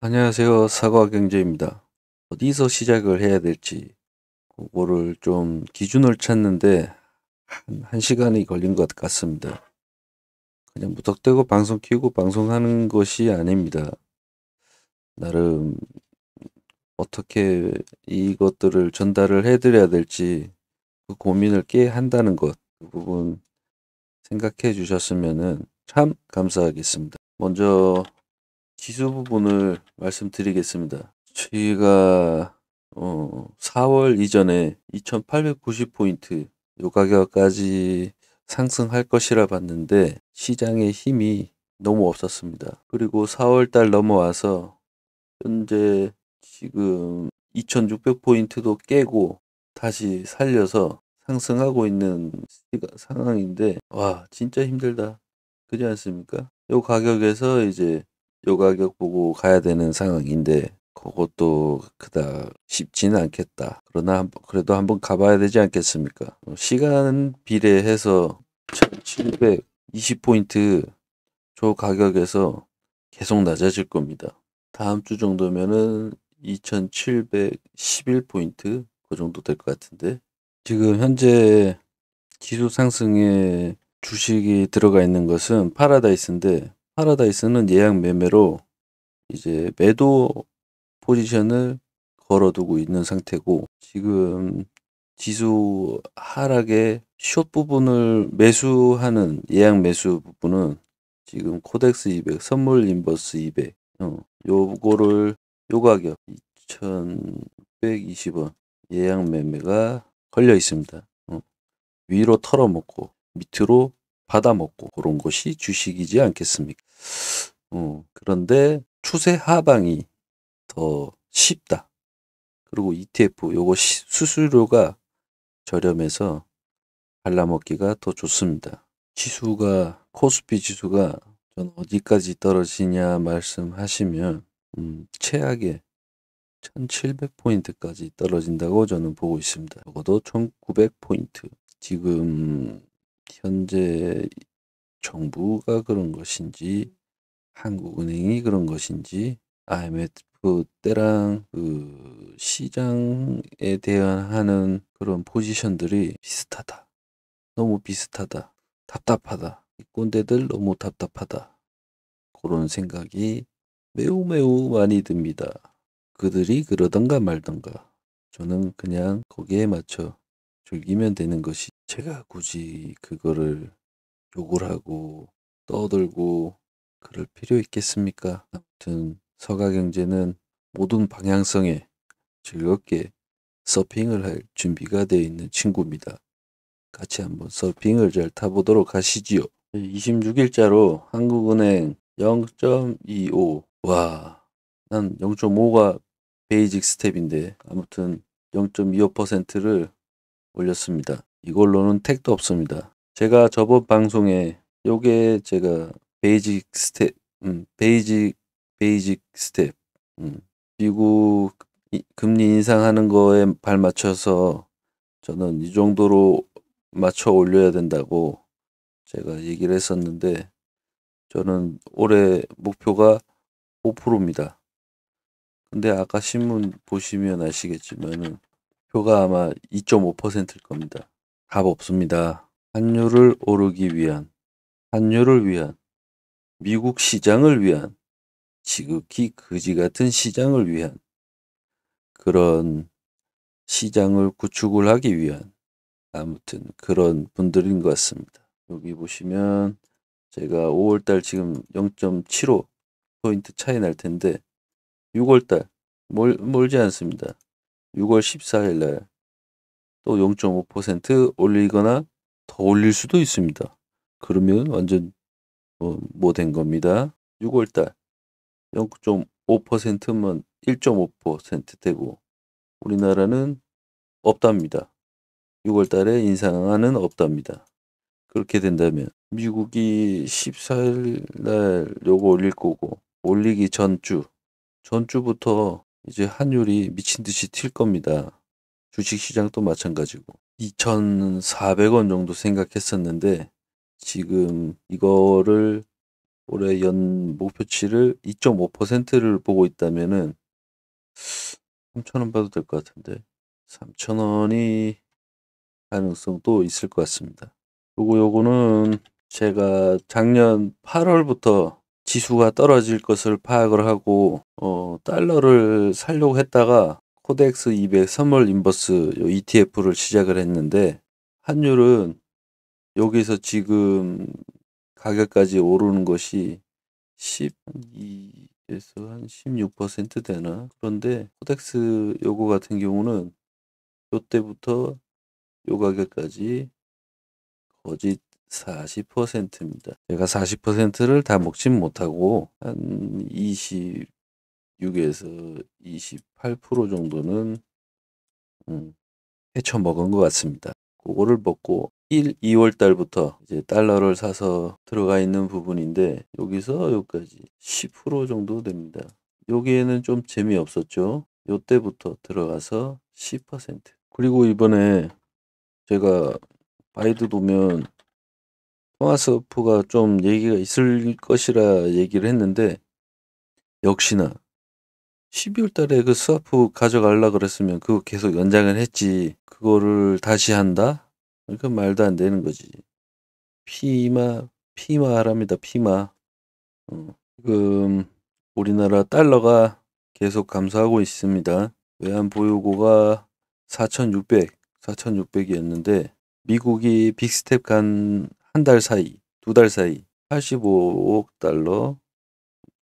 안녕하세요. 사과경제입니다. 어디서 시작을 해야 될지 그거를 좀 기준을 찾는데 한 시간이 걸린 것 같습니다. 그냥 무턱대고 방송 키우고 방송하는 것이 아닙니다. 나름 어떻게 이것들을 전달을 해드려야 될지 그 고민을 꽤 한다는 것, 그 부분 생각해 주셨으면 참 감사하겠습니다. 먼저 지수 부분을 말씀드리겠습니다. 저희가 4월 이전에 2890포인트 요 가격까지 상승할 것이라 봤는데 시장의 힘이 너무 없었습니다. 그리고 4월 달 넘어와서 현재 지금 2600포인트도 깨고 다시 살려서 상승하고 있는 상황인데 와 진짜 힘들다. 그렇지 않습니까? 요 가격에서 이제 요 가격 보고 가야 되는 상황인데 그것도 그닥 쉽지는 않겠다. 그러나 그래도 한번 가봐야 되지 않겠습니까? 시간 비례해서 1720포인트 저 가격에서 계속 낮아질 겁니다. 다음 주 정도면은 2711포인트 그 정도 될 것 같은데 지금 현재 지수 상승에 주식이 들어가 있는 것은 파라다이스인데 파라다이스는 예약 매매로 이제 매도 포지션을 걸어두고 있는 상태고 지금 지수 하락의 숏 부분을 매수하는 예약 매수 부분은 지금 코덱스 200 선물 인버스 200 요거를 요 가격 2,620원 예약 매매가 걸려 있습니다. 위로 털어먹고 밑으로 받아먹고 그런 것이 주식이지 않겠습니까? 그런데 추세 하방이 더 쉽다. 그리고 ETF 요거 수수료가 저렴해서 발라먹기가 더 좋습니다. 지수가 코스피 지수가 전 어디까지 떨어지냐 말씀하시면 최악의 1700포인트까지 떨어진다고 저는 보고 있습니다. 적어도 1900포인트. 지금 현재 정부가 그런 것인지 한국은행이 그런 것인지 IMF 때랑 그 시장에 대한 그런 포지션들이 비슷하다. 너무 비슷하다. 답답하다. 이 꼰대들 너무 답답하다. 그런 생각이 매우 매우 많이 듭니다. 그들이 그러던가 말던가 저는 그냥 거기에 맞춰 즐기면 되는 것이 제가 굳이 그거를 욕을 하고 떠들고 그럴 필요 있겠습니까? 아무튼 서가경제는 모든 방향성에 즐겁게 서핑을 할 준비가 되어 있는 친구입니다. 같이 한번 서핑을 잘 타보도록 하시지요. 26일자로 한국은행 0.25 와, 난 0.5가 베이직 스텝인데 아무튼 0.25%를 올렸습니다. 이걸로는 택도 없습니다. 제가 저번 방송에 요게 제가 베이직 스텝, 베이직 스텝, 미국 금리 인상하는 거에 발맞춰서 저는 이 정도로 맞춰 올려야 된다고 제가 얘기를 했었는데 저는 올해 목표가 5%입니다. 근데 아까 신문 보시면 아시겠지만은 표가 아마 2.5%일 겁니다. 답 없습니다. 환율을 오르기 위한, 환율을 위한, 미국 시장을 위한, 지극히 거지 같은 시장을 위한 그런 시장을 구축을 하기 위한 아무튼 그런 분들인 것 같습니다. 여기 보시면 제가 5월달 지금 0.75포인트 차이 날 텐데 6월달 멀지 않습니다. 6월 14일 날 또 0.5% 올리거나 더 올릴 수도 있습니다. 그러면 완전 뭐 된 겁니다. 6월달 0.5%면 1.5% 되고 우리나라는 없답니다. 6월달에 인상안은 없답니다. 그렇게 된다면 미국이 14일 날 요거 올릴 거고 올리기 전주부터 이제 환율이 미친 듯이 튈 겁니다. 주식시장도 마찬가지고 2,400원 정도 생각했었는데 지금 이거를 올해 연 목표치를 2.5%를 보고 있다면은 3,000원 봐도 될 것 같은데 3,000원이 가능성도 있을 것 같습니다. 그리고 요거는 제가 작년 8월부터 지수가 떨어질 것을 파악을 하고 달러를 사려고 했다가 코덱스 200 선물 인버스 요 ETF를 시작을 했는데 환율은 여기서 지금 가격까지 오르는 것이 12에서 한 16% 되나? 그런데 코덱스 요거 같은 경우는 요때부터 요 가격까지 거짓 40%입니다. 제가 40%를 다 먹진 못하고 한 26에서 28% 정도는 헤쳐 먹은 것 같습니다. 그거를 먹고 2월 달부터 이제 달러를 사서 들어가 있는 부분인데 여기서 여기까지 10% 정도 됩니다. 여기에는 좀 재미없었죠. 요때부터 들어가서 10%. 그리고 이번에 제가 바이두 보면 토마스호프가 좀 얘기가 있을 것이라 얘기를 했는데 역시나 12월 달에 그 스와프 가져가려 그랬으면 그거 계속 연장을 했지 그거를 다시 한다? 그러니까 말도 안 되는 거지. 피마랍니다. 피마. 지금 우리나라 달러가 계속 감소하고 있습니다. 외환 보유고가 4,600이었는데 미국이 빅스텝 간 한 달 사이, 두 달 사이 85억 달러,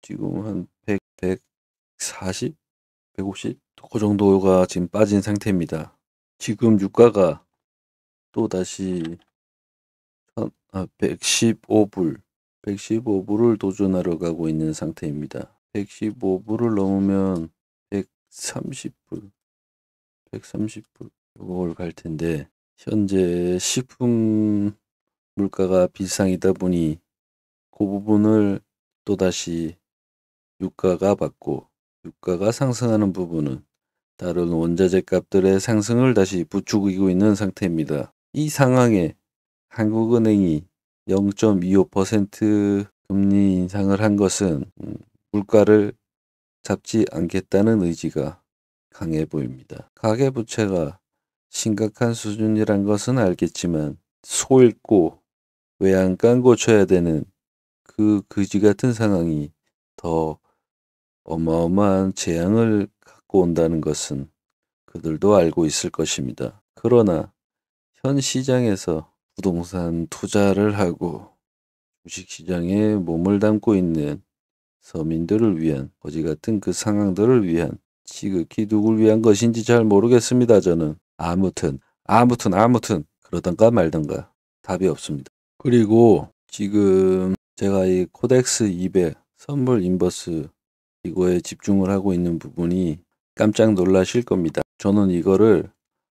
지금 한 140, 150? 그 정도가 지금 빠진 상태입니다. 지금 유가가 또 다시 115불, 115불을 도전하러 가고 있는 상태입니다. 115불을 넘으면 130불, 130불 이걸 갈 텐데 현재 식품 물가가 비상이다 보니 그 부분을 또다시 유가가 받고 유가가 상승하는 부분은 다른 원자재 값들의 상승을 다시 부추기고 있는 상태입니다. 이 상황에 한국은행이 0.25% 금리 인상을 한 것은 물가를 잡지 않겠다는 의지가 강해 보입니다. 가계부채가 심각한 수준이란 것은 알겠지만 소 잃고 외양간 고쳐야 되는 그 그지 같은 상황이 더 어마어마한 재앙을 갖고 온다는 것은 그들도 알고 있을 것입니다. 그러나 현 시장에서 부동산 투자를 하고 주식시장에 몸을 담고 있는 서민들을 위한 거지 같은 그 상황들을 위한 지극히 누굴 위한 것인지 잘 모르겠습니다. 저는 아무튼 그러던가 말던가 답이 없습니다. 그리고 지금 제가 이 코덱스 200 선물 인버스 이거에 집중을 하고 있는 부분이 깜짝 놀라실 겁니다. 저는 이거를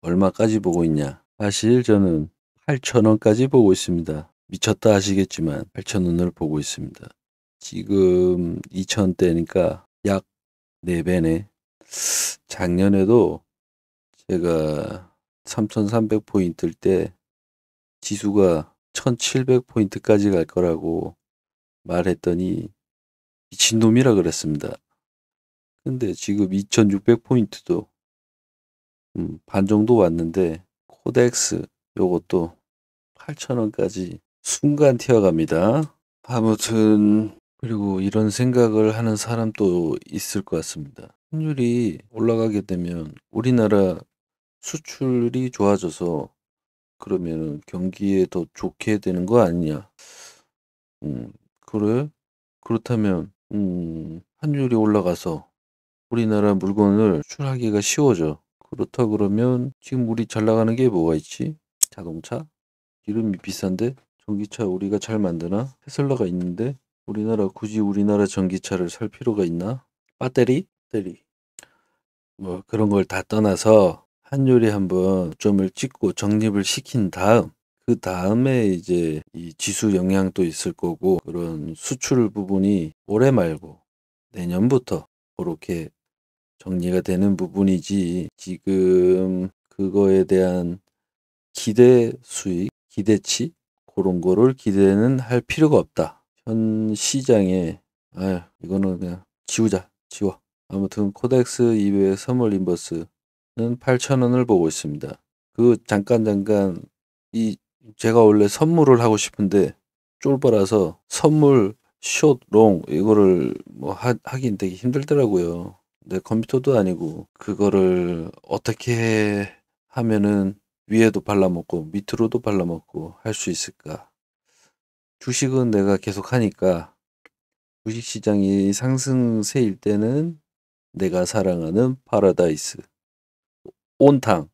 얼마까지 보고 있냐? 사실 저는 8,000원까지 보고 있습니다. 미쳤다 하시겠지만 8,000원을 보고 있습니다. 지금 2,000원대니까 약 4배네. 작년에도 제가 3,300포인트일 때 지수가 1,700포인트까지 갈 거라고 말했더니 미친놈이라 그랬습니다. 근데 지금 2,600포인트도 반 정도 왔는데 코덱스 요것도 8,000원까지 순간 튀어갑니다. 아무튼 그리고 이런 생각을 하는 사람도 있을 것 같습니다. 환율이 올라가게 되면 우리나라 수출이 좋아져서 그러면 경기에 더 좋게 되는 거 아니냐? 그래? 그렇다면 환율이 올라가서 우리나라 물건을 수출하기가 쉬워져. 그렇다 그러면 지금 우리 잘 나가는 게 뭐가 있지? 자동차? 기름이 비싼데 전기차 우리가 잘 만드나? 테슬라가 있는데 굳이 우리나라 전기차를 살 필요가 있나? 배터리? 뭐 그런 걸 다 떠나서 환율이 한번 점을 찍고 정립을 시킨 다음 그 다음에 이제 이 지수 영향도 있을 거고 그런 수출 부분이 올해 말고 내년부터 그렇게 정리가 되는 부분이지 지금 그거에 대한 기대 수익, 기대치 그런 거를 기대는 할 필요가 없다. 현 시장에 이거는 그냥 지워. 아무튼 코덱스 200 선물 인버스는 8,000원을 보고 있습니다. 그 잠깐 이 제가 원래 선물을 하고 싶은데 쫄보라서 선물 숏, 롱 이거를 뭐 하긴 되게 힘들더라고요. 내 컴퓨터도 아니고 그거를 어떻게 하면은 위에도 발라먹고 밑으로도 발라먹고 할 수 있을까? 주식은 내가 계속 하니까 주식시장이 상승세일 때는 내가 사랑하는 파라다이스 온탕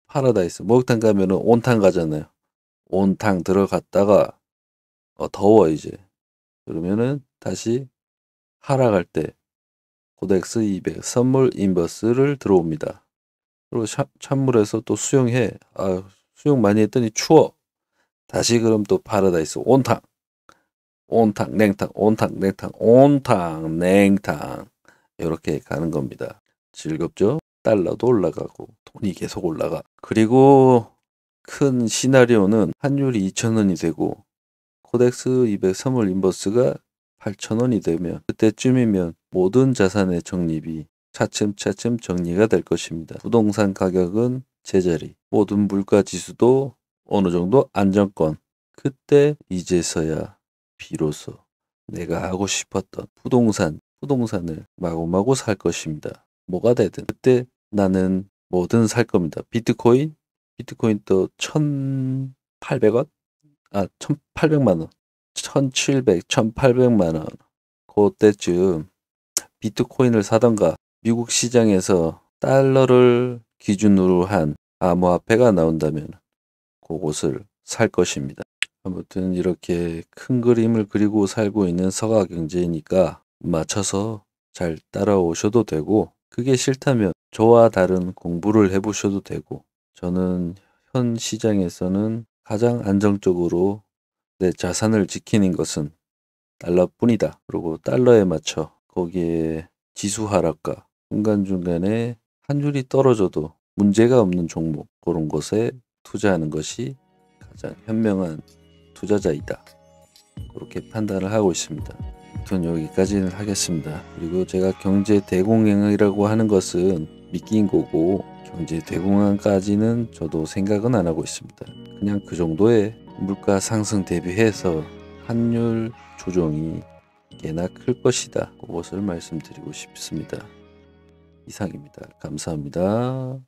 파라다이스 목욕탕 가면은 온탕 가잖아요. 온탕 들어갔다가 더워 이제 그러면은 다시 하락할 때 코덱스 200 선물 인버스를 들어옵니다. 그리고 찬물에서 또 수영해. 수영 많이 했더니 추워. 다시 그럼 또 파라다이스 온탕 냉탕 온탕 냉탕 온탕 냉탕 이렇게 가는 겁니다. 즐겁죠? 달러도 올라가고 돈이 계속 올라가. 그리고 큰 시나리오는 환율이 2,000원이 되고 코덱스 200 선물 인버스가 8,000원이 되면 그때쯤이면 모든 자산의 적립이 차츰차츰 정리가 될 것입니다. 부동산 가격은 제자리, 모든 물가 지수도 어느 정도 안정권. 그때 이제서야 비로소 내가 하고 싶었던 부동산을 마구마구 살 것입니다. 뭐가 되든 그때 나는 뭐든 살 겁니다. 비트코인도 1,800원? 1,800만 원. 1,700, 1,800만 원. 그때쯤 비트코인을 사던가 미국 시장에서 달러를 기준으로 한 암호화폐가 나온다면 그곳을 살 것입니다. 아무튼 이렇게 큰 그림을 그리고 살고 있는 서가경제니까 맞춰서 잘 따라오셔도 되고 그게 싫다면 저와 다른 공부를 해보셔도 되고 저는 현 시장에서는 가장 안정적으로 내 자산을 지키는 것은 달러뿐이다. 그리고 달러에 맞춰 거기에 지수 하락과 중간중간에 환율이 떨어져도 문제가 없는 종목 그런 것에 투자하는 것이 가장 현명한 투자자이다. 그렇게 판단을 하고 있습니다. 아무튼 여기까지는 하겠습니다. 그리고 제가 경제 대공황이라고 하는 것은 미끼인 거고 경제 대공황까지는 저도 생각은 안 하고 있습니다. 그냥 그 정도의 물가 상승 대비해서 환율 조정이 꽤나 클 것이다. 그것을 말씀드리고 싶습니다. 이상입니다. 감사합니다.